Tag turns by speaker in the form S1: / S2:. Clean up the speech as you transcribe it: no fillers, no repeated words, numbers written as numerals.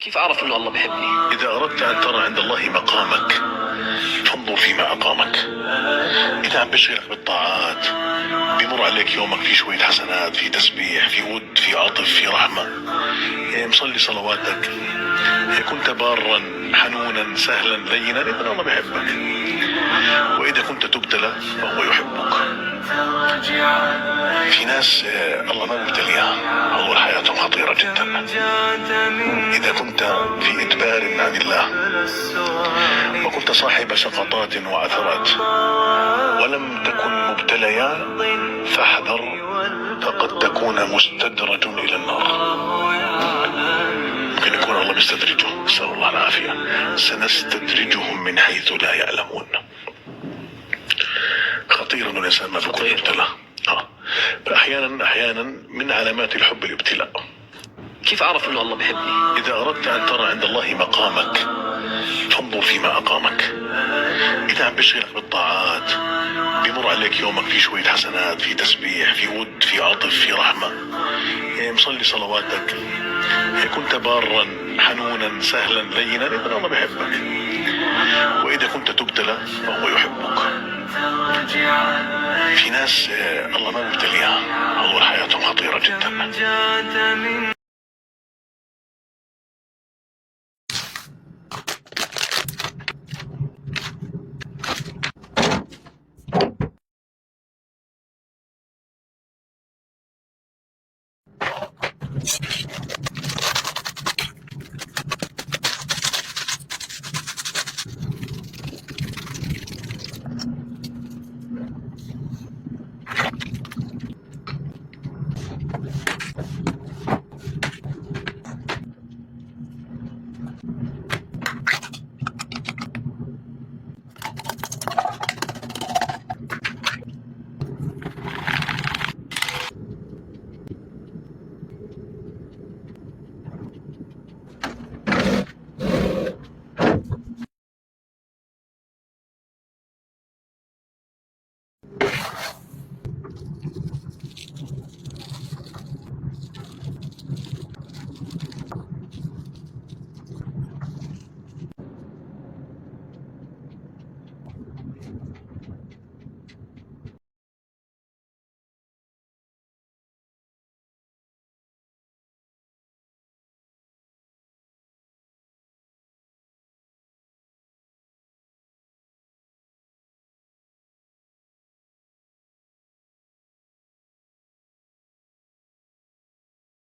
S1: كيف أعرف أنه الله بيحبني؟
S2: إذا أردت أن ترى عند الله مقامك فانظر فيما أقامك. إذا عم بشغلك بالطاعات، بمر عليك يومك في شوية حسنات، في تسبيح، في ود، في عطف، في رحمة، مصلي صلواتك، كنت بارا حنونا سهلا لينا، إذن الله بيحبك. وإذا كنت تبتلى فهو يحبك. في ناس الله ما مبتليها، أول حياتهم خطيرة جدا. إذا كنت في إدبار عن الله وكنت صاحب سقطات وعثرات ولم تكن مبتليا فاحذر، فقد تكون مستدرج إلى النار. ممكن يكون الله بيستدرجه، نسأل الله العافية. سنستدرجهم من حيث لا يعلمون. خطير أن الإنسان ما يكون مبتلى. فأحيانا من علامات الحب الابتلاء.
S1: كيف أعرف أنه الله بيحبني؟
S2: إذا أردت أن ترى عند الله مقامك فانظر فيما أقامك. إذا عم بشغلك بالطاعات، بمر عليك يومك في شوية حسنات، في تسبيح، في ود، في عطف، في رحمة، مصلي صلواتك، كنت بارا حنونا سهلا لينا، إذن الله بيحبك. وإذا كنت تبتلى فهو يحبك. في ناس الله ما مبتليها، أول حياتهم خطيرة جدا.